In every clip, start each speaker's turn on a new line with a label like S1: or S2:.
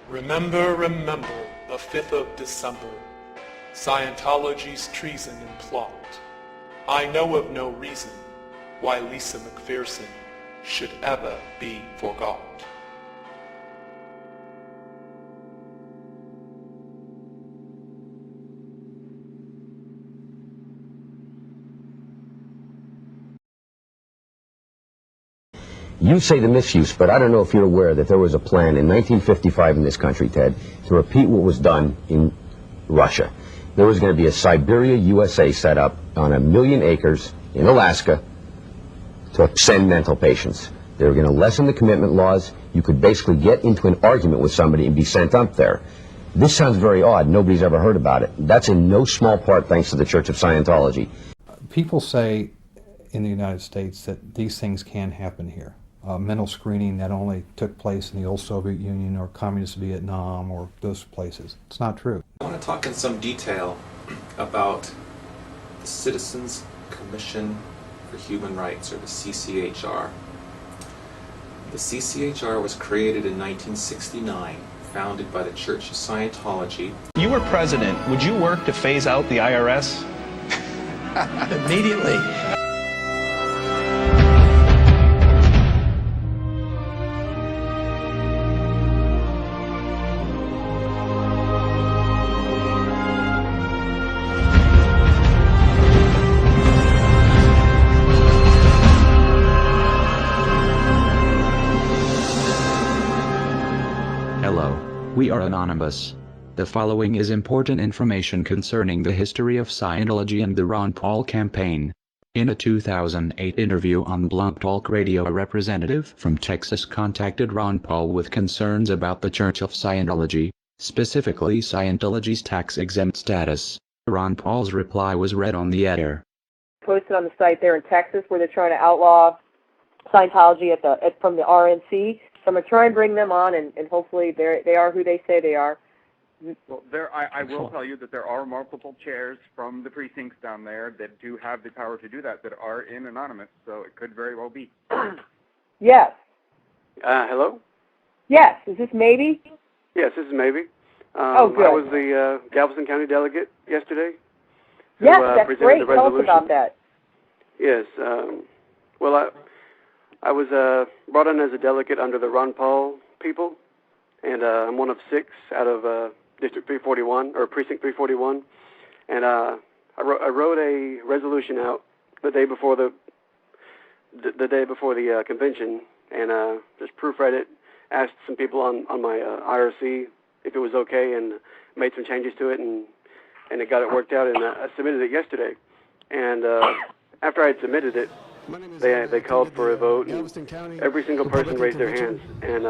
S1: Remember, remember, the 5th of December, Scientology's treason and plot. I know of no reason why Lisa McPherson should ever be forgot.
S2: You say the misuse, but I don't know if you're aware that there was a plan in 1955 in this country, Ted, to repeat what was done in Russia. There was going to be a Siberia, USA set up on 1 million acres in Alaska to send mental patients. They were going to lessen the commitment laws. You could basically get into an argument with somebody and be sent up there. This sounds very odd. Nobody's ever heard about it. That's in no small part thanks to the Church of Scientology.
S3: People say in the United States that these things can happen here. Mental screening that only took place in the old Soviet Union or communist Vietnam or those places. It's not true.
S4: I want to talk in some detail about the Citizens Commission for Human Rights, or the CCHR. The CCHR was created in 1969, founded by the Church of Scientology.
S5: If you were president, would you work to phase out the IRS?
S6: Immediately.
S7: Hello, we are anonymous. The following is important information concerning the history of Scientology and the Ron Paul campaign. In a 2008 interview on Blunt Talk Radio, a representative from Texas contacted Ron Paul with concerns about the Church of Scientology, specifically Scientology's tax-exempt status. Ron Paul's reply was read on the air.
S8: Posted on the site there in Texas where they're trying to outlaw Scientology from the RNC. So I'm going to try and bring them on, and hopefully they are who they say they are.
S9: Well, I will tell you that there are multiple chairs from the precincts down there that do have the power to do that are in anonymous, so it could very well be.
S8: Yes.
S10: Hello?
S8: Yes. Is this Maybe?
S10: Yes, this is Maybe.
S8: Oh, good.
S10: I was the Galveston County delegate yesterday.
S8: Yes, that's great. Tell us about that.
S10: Yes. Well, I was brought in as a delegate under the Ron Paul people, and I'm one of 6 out of District 341, or Precinct 341, and I wrote a resolution out the day before the convention, and just proofread it, asked some people on my IRC if it was okay, and made some changes to it, and it got it worked out, and I submitted it yesterday. And after I had submitted it, they called for a vote, and every single person raised their hands, and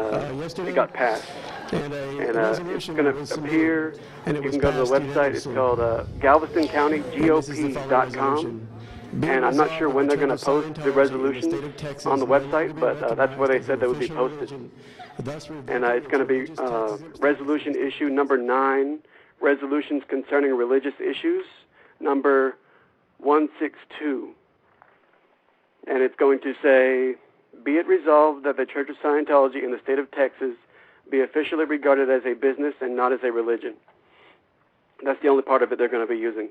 S10: it got passed. And it's going to appear, you can go to the website, it's called GalvestonCountyGOP.com, and I'm not sure when they're going to post the resolution on the website, but that's where they said they would be posted. And it's going to be resolution issue number 9, resolutions concerning religious issues, number 162. And it's going to say, be it resolved that the Church of Scientology in the state of Texas be officially regarded as a business and not as a religion. That's the only part of it they're going to be using.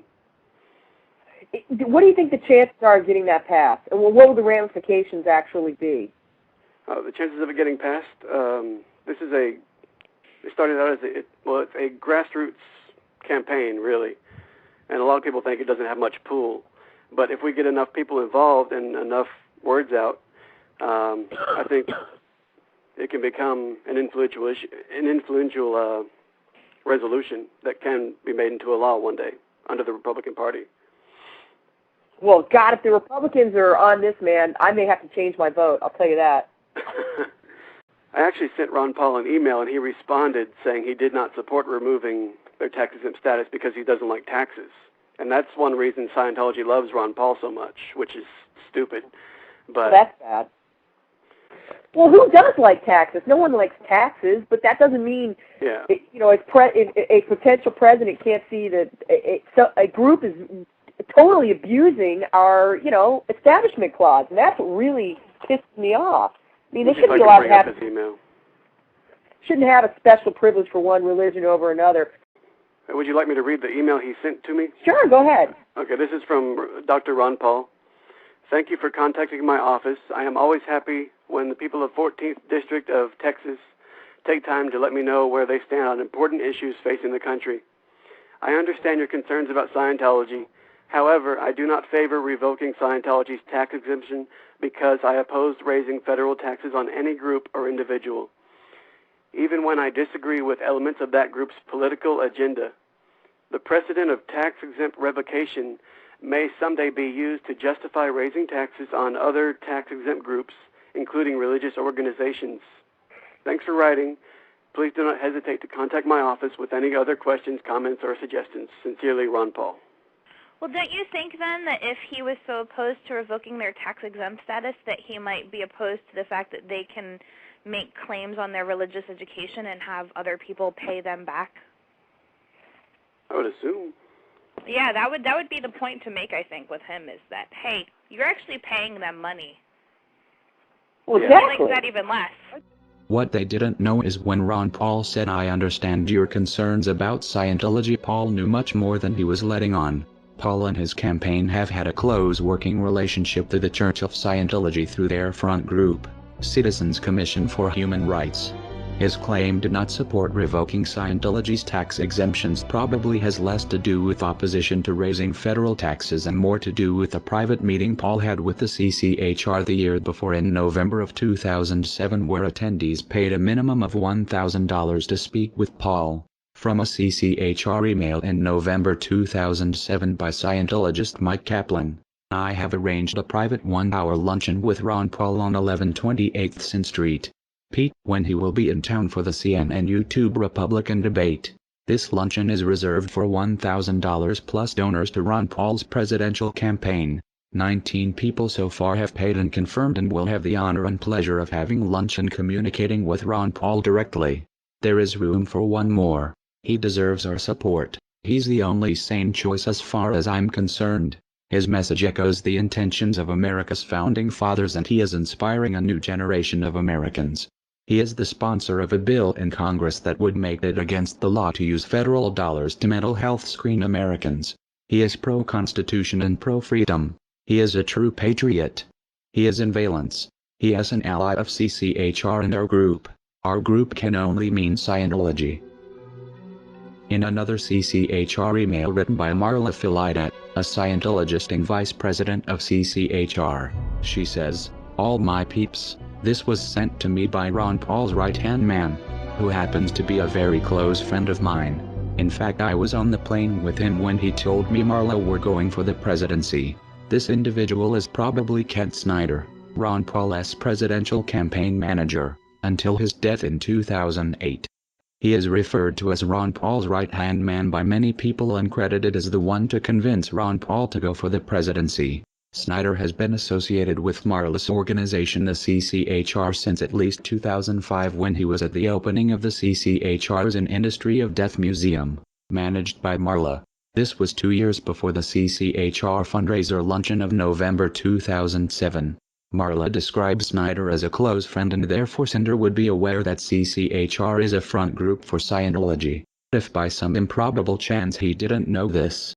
S8: What do you think the chances are of getting that passed? And what will the ramifications actually be?
S10: The chances of it getting passed, it started out as it's a grassroots campaign, really. And a lot of people think it doesn't have much pull. But if we get enough people involved and enough words out, I think it can become an influential resolution that can be made into a law one day under the Republican Party.
S8: Well, God, if the Republicans are on this, man, I may have to change my vote. I'll tell you that.
S10: I actually sent Ron Paul an email, and he responded saying he did not support removing their tax-exempt status because he doesn't like taxes. And that's one reason Scientology loves Ron Paul so much, which is stupid. But
S8: that's bad. Well, who does like taxes? No one likes taxes, but that doesn't mean, a potential president can't see that a group is totally abusing our, establishment clause, and that's what really pisses me off. I mean, they shouldn't be allowed to have. shouldn't have a special privilege for one religion over another.
S10: Would you like me to read the email he sent to me?
S8: Sure, go ahead.
S10: Okay, this is from Dr. Ron Paul. Thank you for contacting my office. I am always happy when the people of 14th District of Texas take time to let me know where they stand on important issues facing the country. I understand your concerns about Scientology. However, I do not favor revoking Scientology's tax exemption because I oppose raising federal taxes on any group or individual, even when I disagree with elements of that group's political agenda. The precedent of tax-exempt revocation may someday be used to justify raising taxes on other tax-exempt groups, including religious organizations. Thanks for writing. Please do not hesitate to contact my office with any other questions, comments, or suggestions. Sincerely, Ron Paul.
S6: Well, don't you think then that if he was so opposed to revoking their tax-exempt status that he might be opposed to the fact that they can make claims on their religious education and have other people pay them back?
S10: I would assume.
S6: Yeah, that would be the point to make, I think, with him, is that, hey, you're actually paying them money.
S8: Well, exactly.
S6: He likes that even less.
S7: What they didn't know is when Ron Paul said, "I understand your concerns about Scientology," Paul knew much more than he was letting on. Paul and his campaign have had a close working relationship with the Church of Scientology through their front group, Citizens Commission for Human Rights. His claim to not support revoking Scientology's tax exemptions probably has less to do with opposition to raising federal taxes and more to do with a private meeting Paul had with the CCHR the year before in November of 2007, where attendees paid a minimum of $1,000 to speak with Paul. From a CCHR email in November 2007 by Scientologist Mike Kaplan, "I have arranged a private 1-hour luncheon with Ron Paul on 1128 Sin Street, Pete, when he will be in town for the CNN YouTube Republican debate. This luncheon is reserved for $1,000 plus donors to Ron Paul's presidential campaign. 19 people so far have paid and confirmed and will have the honor and pleasure of having lunch and communicating with Ron Paul directly. There is room for one more. He deserves our support. He's the only sane choice as far as I'm concerned." His message echoes the intentions of America's founding fathers, and he is inspiring a new generation of Americans. He is the sponsor of a bill in Congress that would make it against the law to use federal dollars to mental health screen Americans. He is pro-Constitution and pro-freedom. He is a true patriot. He is in valence. He is an ally of CCHR and our group. Our group can only mean Scientology. In another CCHR email written by Marla Filidet, a Scientologist and vice president of CCHR, she says, "All my peeps, this was sent to me by Ron Paul's right-hand man, who happens to be a very close friend of mine. In fact, I was on the plane with him when he told me Marla were going for the presidency. This individual is probably Kent Snyder, Ron Paul's presidential campaign manager, until his death in 2008. He is referred to as Ron Paul's right-hand man by many people and credited as the one to convince Ron Paul to go for the presidency. Snyder has been associated with Marla's organization, the CCHR, since at least 2005, when he was at the opening of the CCHR's An Industry of Death Museum, managed by Marla. This was 2 years before the CCHR fundraiser luncheon of November 2007. Marla describes Snyder as a close friend, and therefore Snyder would be aware that CCHR is a front group for Scientology. If by some improbable chance he didn't know this,